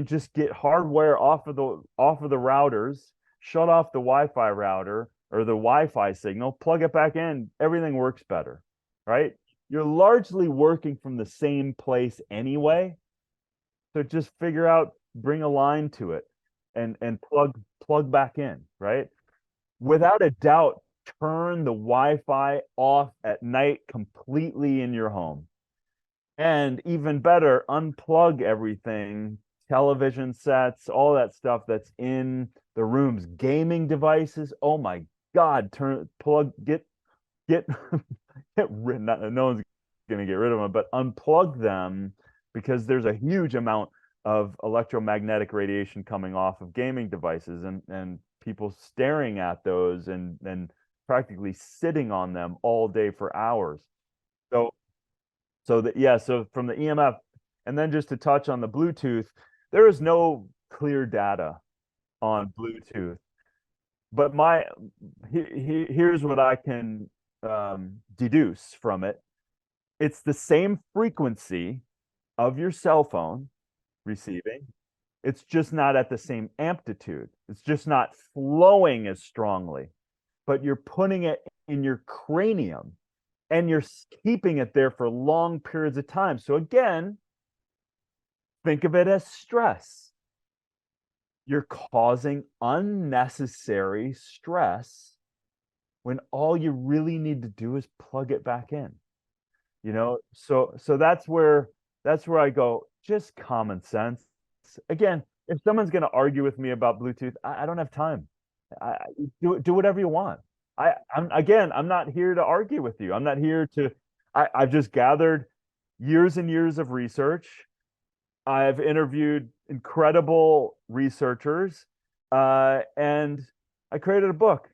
just get hardware off of the routers, shut off the Wi-Fi router or the Wi-Fi signal, plug it back in, everything works better, right? You're largely working from the same place anyway. So just figure out, bring a line to it, and plug back in, right? Without a doubt, turn the Wi-Fi off at night completely in your home. And even better, unplug everything, television sets, all that stuff that's in the rooms, gaming devices. Oh my God, get get rid. No one's gonna get rid of them, but unplug them, because there's a huge amount of electromagnetic radiation coming off of gaming devices, and people staring at those and practically sitting on them all day for hours. So from the EMF, and then just to touch on the Bluetooth, there is no clear data on Bluetooth, but here's what I can deduce from it. It's the same frequency of your cell phone receiving. It's just not at the same amplitude. It's just not flowing as strongly, but you're putting it in your cranium and you're keeping it there for long periods of time. So again, think of it as stress. You're causing unnecessary stress when all you really need to do is plug it back in. So that's where I go, just common sense. Again, if someone's going to argue with me about Bluetooth, I don't have time. Do whatever you want. I'm not here to argue with you. I'm not here to. I've just gathered years and years of research. I've interviewed incredible researchers, and I created a book.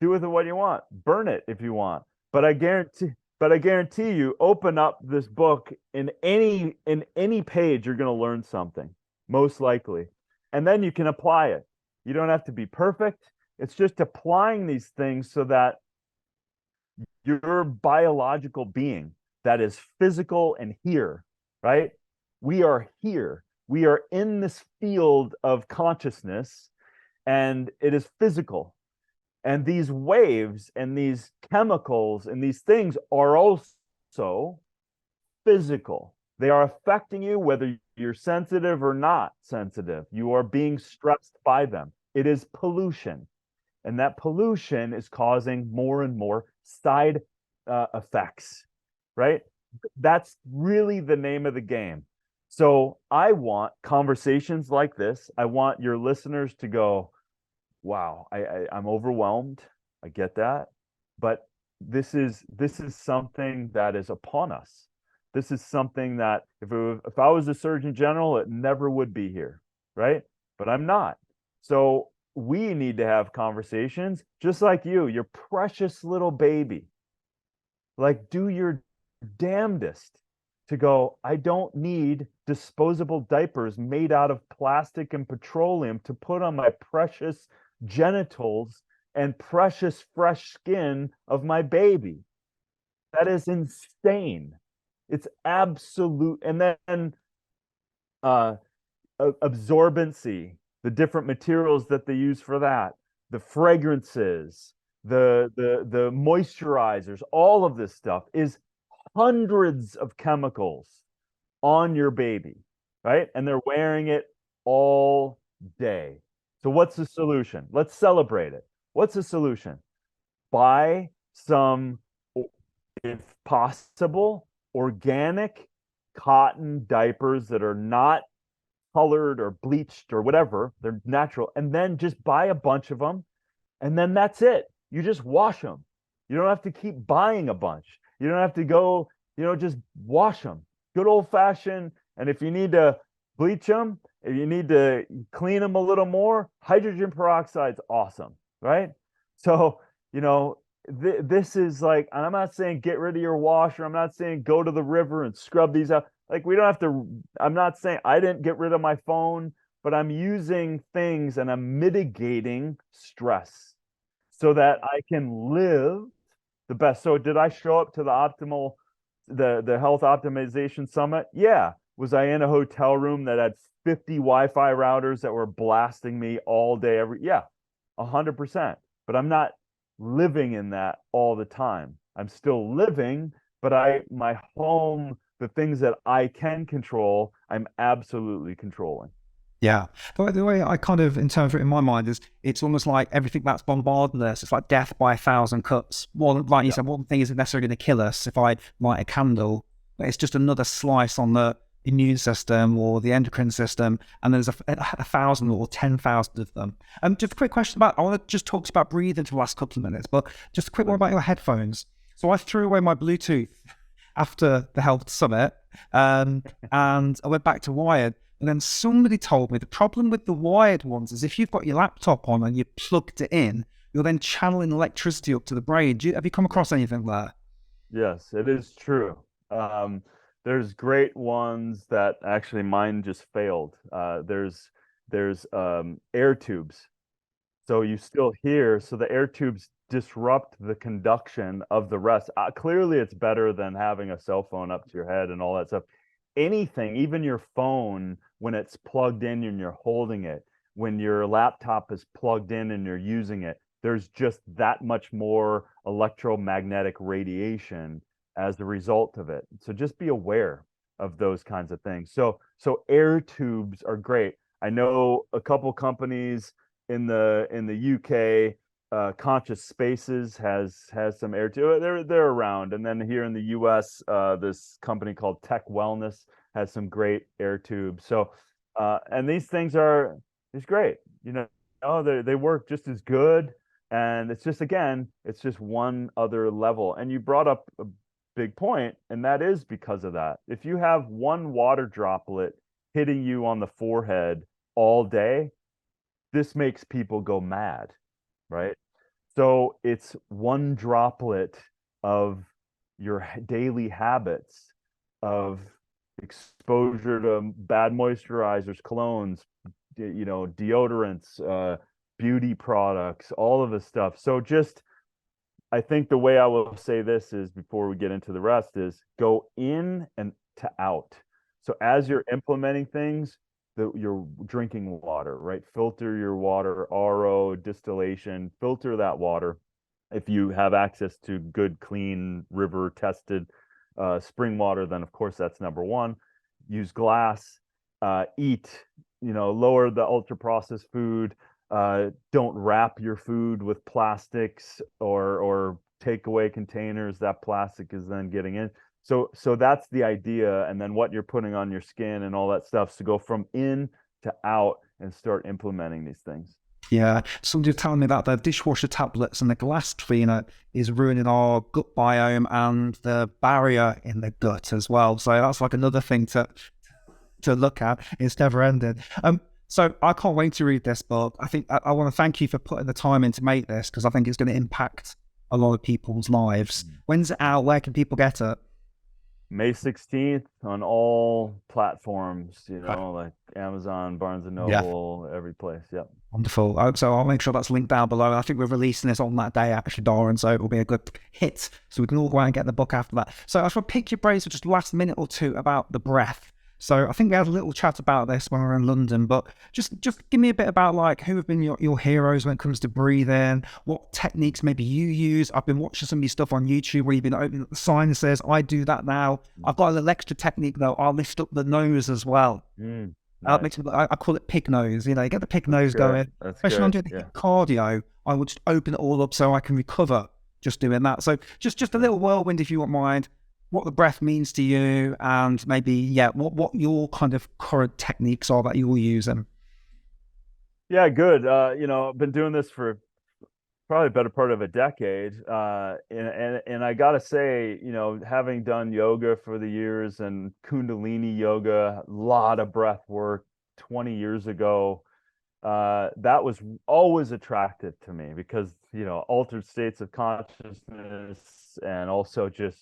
Do with it what you want. Burn it if you want. But I guarantee you, open up this book, in any page, you're going to learn something, most likely. And then you can apply it. You don't have to be perfect. It's just applying these things so that your biological being that is physical and here, right? We are here. We are in this field of consciousness, and it is physical. And these waves and these chemicals and these things are also physical. They are affecting you whether you're sensitive or not sensitive. You are being stressed by them. It is pollution. And that pollution is causing more and more side effects, right? That's really the name of the game. So I want conversations like this. I want your listeners to go, wow, I'm overwhelmed. I get that. But this is something that is upon us. This is something that if I was a Surgeon General, it never would be here, right? But I'm not. So we need to have conversations just like your precious little baby. Like, do your damnedest to go, I don't need disposable diapers made out of plastic and petroleum to put on my precious genitals and precious fresh skin of my baby. That is insane. It's absolute. And then uh absorbency, the different materials that they use for that, the fragrances, the moisturizers, all of this stuff is hundreds of chemicals on your baby, right? And they're wearing it all day. So what's the solution? Let's celebrate it. What's the solution? Buy some, if possible, organic cotton diapers that are not colored or bleached or whatever. They're natural. And then just buy a bunch of them. And then that's it. You just wash them. You don't have to keep buying a bunch. You don't have to go, just wash them. Good old fashioned. And if you need to bleach them, if you need to clean them a little more, hydrogen peroxide's awesome, right? So, this is like, and I'm not saying get rid of your washer. I'm not saying go to the river and scrub these out. Like, we don't have to, I'm not saying I didn't get rid of my phone, but I'm using things and I'm mitigating stress so that I can live the best. So did I show up to the health optimization summit? Yeah. Was I in a hotel room that had 50 Wi-Fi routers that were blasting me all day yeah, 100%. But I'm not living in that all the time. I'm still living, but my home, the things that I can control, I'm absolutely controlling. Yeah. The way I kind of interpret it in my mind is it's almost like everything that's bombarding us. It's like death by 1,000 cuts. Well, like you said, one thing isn't necessarily going to kill us if I light a candle, but it's just another slice on the immune system or the endocrine system. And there's a 1,000 or 10,000 of them. Just a quick question I want to just talk about breathing for the last couple of minutes, but just a quick one about your headphones. So I threw away my Bluetooth after the health summit, and I went back to wired. And then somebody told me the problem with the wired ones is if you've got your laptop on and you plugged it in, you're then channeling electricity up to the brain. Have you come across anything there? Yes, it is true. There's great ones that actually mine just failed. There's air tubes. So you still hear, so the air tubes disrupt the conduction of the rest. Clearly, it's better than having a cell phone up to your head and all that stuff. Anything, even your phone, when it's plugged in and you're holding it, when your laptop is plugged in and you're using it, there's just that much more electromagnetic radiation as a result of it. So just be aware of those kinds of things. So air tubes are great. I know a couple companies in the UK, Conscious Spaces has some air tube. They're around, and then here in the US, this company called Tech Wellness has some great air tubes. So, and these things it's great. They work just as good, and it's just one other level. And you brought up a big point, and that is because of that. If you have one water droplet hitting you on the forehead all day, this makes people go mad, right? So it's one droplet of your daily habits of exposure to bad moisturizers, colognes, deodorants, beauty products, all of this stuff. So I think the way I will say this is, before we get into the rest, is go in and to out. So as you're implementing things, your drinking water, right? Filter your water, RO, distillation, filter that water. If you have access to good, clean, river tested spring water, then of course that's number one. Use glass, eat, lower the ultra processed food. Don't wrap your food with plastics or takeaway containers that plastic is then getting in. So that's the idea. And then what you're putting on your skin and all that stuff, to go from in to out and start implementing these things. Yeah, somebody was telling me that the dishwasher tablets and the glass cleaner is ruining our gut biome and the barrier in the gut as well. So that's like another thing to look at. It's never ending. So I can't wait to read this book. I think I want to thank you for putting the time in to make this, because I think it's going to impact a lot of people's lives. When's it out? Where can people get it? May 16th on all platforms, Right. like Amazon, Barnes and Yeah. Noble, every place. Yep. Wonderful. So I'll make sure that's linked down below. I think we're releasing this on that day, actually, Darin, so it will be a good hit. So we can all go out and get the book after that. So I just want to pick your brains for just the last minute or two about the breath. So I think we had a little chat about this when we were in London, but just give me a bit about like who have been your heroes when it comes to breathing, what techniques maybe you use. I've been watching some of your stuff on YouTube where you've been opening up the sinuses. I do that now. I've got a little extra technique though. I'll lift up the nose as well. Nice. I call it pig nose. You get the pig nose good. going. That's Especially when I'm good. doing cardio, I would just open it all up so I can recover just doing that. So just a little whirlwind, if you won't mind, what the breath means to you, and maybe what your kind of current techniques are that you're using. Yeah, good. I've been doing this for probably a better part of a decade. And I gotta say, having done yoga for the years and Kundalini yoga, a lot of breath work 20 years ago, that was always attractive to me because, altered states of consciousness and also just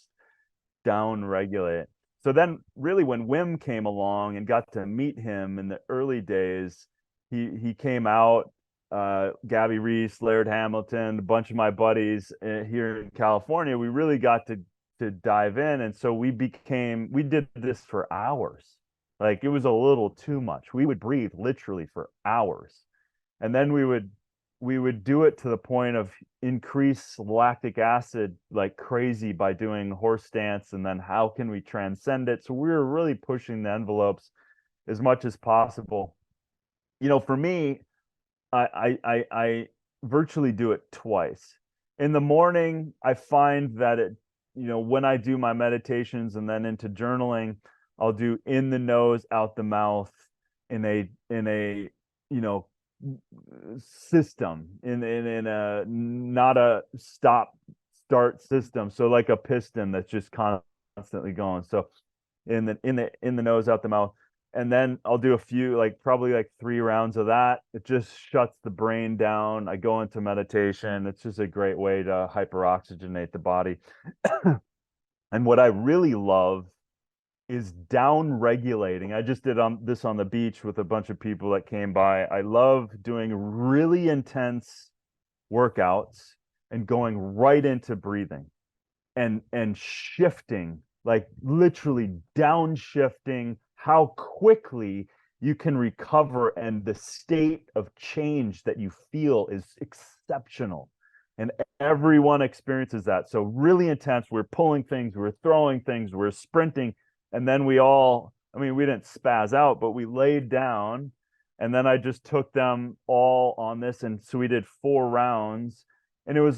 down regulate. So then really when Wim came along and got to meet him in the early days, he came out, Gabby Reese, Laird Hamilton, a bunch of my buddies here in California, we really got to dive in. And so we did this for hours. Like it was a little too much. We would breathe literally for hours. And then we would do it to the point of increase lactic acid like crazy by doing horse stance. And then how can we transcend it? So we were really pushing the envelopes as much as possible. For me, I virtually do it twice. In the morning, I find that when I do my meditations and then into journaling, I'll do in the nose, out the mouth in a system in a not a start system. So like a piston that's just constantly going. So in the nose, out the mouth. And then I'll do a few, probably 3 rounds of that. It just shuts the brain down. I go into meditation. It's just a great way to hyperoxygenate the body. And what I really love is down regulating. I just did this on the beach with a bunch of people that came by. I love doing really intense workouts and going right into breathing and shifting, like literally downshifting how quickly you can recover, and the state of change that you feel is exceptional. And everyone experiences that. So really intense. We're pulling things, we're throwing things, we're sprinting. And then we didn't spaz out, but we laid down. And then I just took them all on this. And so we did 4 rounds. And we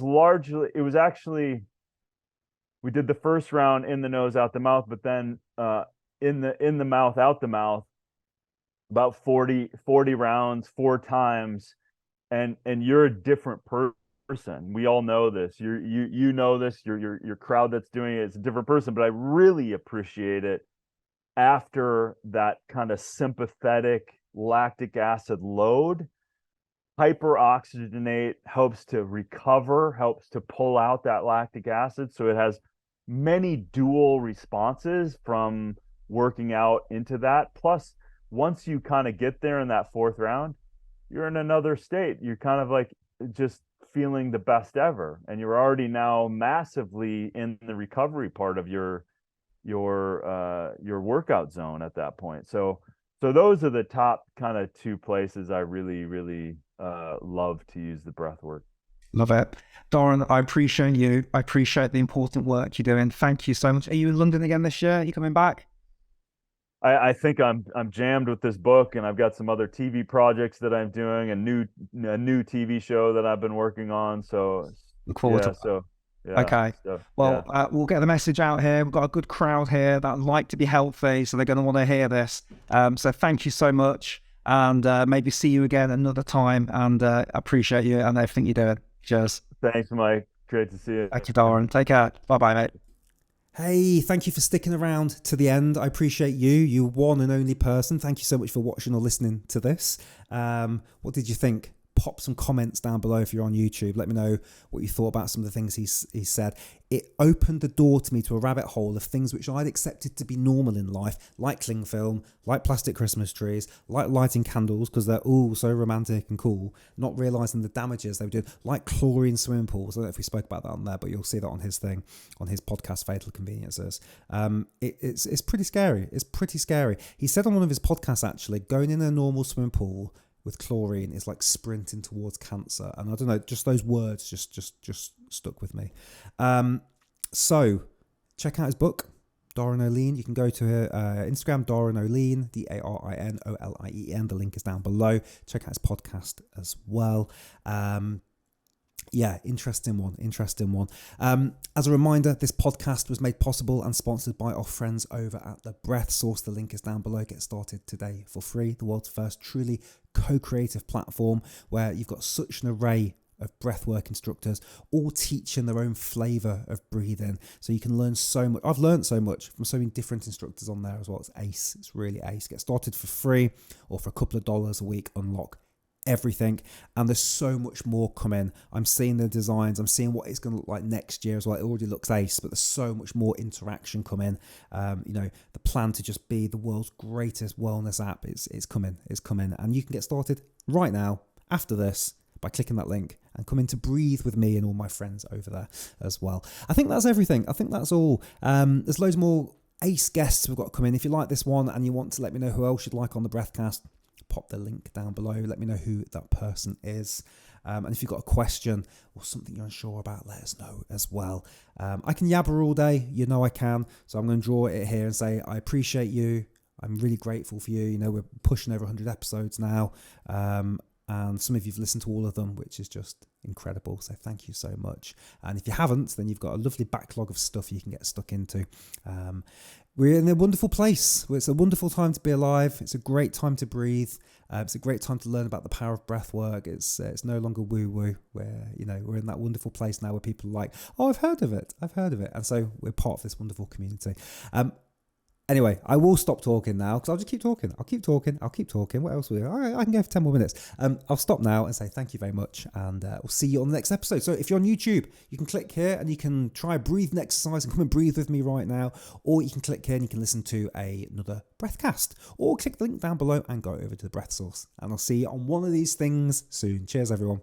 did the first round in the nose, out the mouth, but then in the mouth, out the mouth, about 40 rounds, 4 times. And you're a different person. We all know this. You know this. Your crowd that's doing it is a different person. But I really appreciate it after that kind of sympathetic lactic acid load. Hyperoxygenate helps to recover, helps to pull out that lactic acid. So it has many dual responses from working out into that. Plus, once you kind of get there in that 4th round, you're in another state. You're kind of like just feeling the best ever, and you're already now massively in the recovery part of your workout zone at that point. So those are the top kind of 2 places I really love to use the breath work. Love it. Darin, I appreciate you. I appreciate the important work you're doing. Thank you so much. Are you in London again this year? Are you coming back? I think I'm jammed with this book, and I've got some other TV projects that I'm doing, a new TV show that I've been working on. So Look forward to so yeah. Okay. So, well, we'll get the message out here. We've got a good crowd here that like to be healthy, so they're going to want to hear this. So thank you so much. and maybe see you again another time. And appreciate you and everything you're doing. Cheers. Thanks, Mike. Great to see you. Thank you, Darin. Take care. Bye-bye, mate. Hey, thank you for sticking around to the end. I appreciate you, you one and only person. Thank you so much for watching or listening to this. What did you think? Pop some comments down below if you're on YouTube. Let me know what you thought about some of the things he said. It opened the door to me to a rabbit hole of things which I'd accepted to be normal in life, like cling film, like plastic Christmas trees, like lighting candles because they're all so romantic and cool, not realising the damages they were doing, like chlorine swimming pools. I don't know if we spoke about that on there, but you'll see that on his thing, on his podcast, Fatal Conveniences. It's pretty scary. It's pretty scary. He said on one of his podcasts, actually, going in a normal swimming pool with chlorine is like sprinting towards cancer. And I don't know, just those words just stuck with me. So check out his book, Darin Olien. You can go to Instagram, Darin Olien, DarinOlien. The link is down below. Check out his podcast as well. Yeah, interesting one. As a reminder, this podcast was made possible and sponsored by our friends over at The Breath Source. The link is down below. Get started today for free. The world's first truly co-creative platform where you've got such an array of breathwork instructors, all teaching their own flavour of breathing. So you can learn so much. I've learned so much from so many different instructors on there as well. It's ace. It's really ace. Get started for free or for a couple of dollars a week. Unlock everything, and there's so much more coming. I'm seeing the designs, I'm seeing what it's going to look like next year as well. It already looks ace, but there's so much more interaction coming. The plan to just be the world's greatest wellness app is coming, and you can get started right now after this by clicking that link and come in to breathe with me and all my friends over there as well. I think that's everything. I think that's all. There's loads more ace guests we've got coming. If you like this one and you want to let me know who else you'd like on the Breathcast, pop the link down below. Let me know who that person is. And if you've got a question or something you're unsure about, let us know as well. I can yabber all day. You know I can. So I'm going to draw it here and say, I appreciate you. I'm really grateful for you. We're pushing over 100 episodes now. And some of you've listened to all of them, which is just incredible. So thank you so much. And if you haven't, then you've got a lovely backlog of stuff you can get stuck into. We're in a wonderful place. It's a wonderful time to be alive. It's a great time to breathe. It's a great time to learn about the power of breath work. It's no longer woo-woo. We're in that wonderful place now where people are like, oh, I've heard of it. And so we're part of this wonderful community. Anyway, I will stop talking now because I'll just keep talking. I'll keep talking. What else will we do? All right, I can go for 10 more minutes. I'll stop now and say thank you very much, and we'll see you on the next episode. So if you're on YouTube, you can click here and you can try a breathing exercise and come and breathe with me right now, or you can click here and you can listen to another Breathcast, or click the link down below and go over to the Breath Source. And I'll see you on one of these things soon. Cheers, everyone.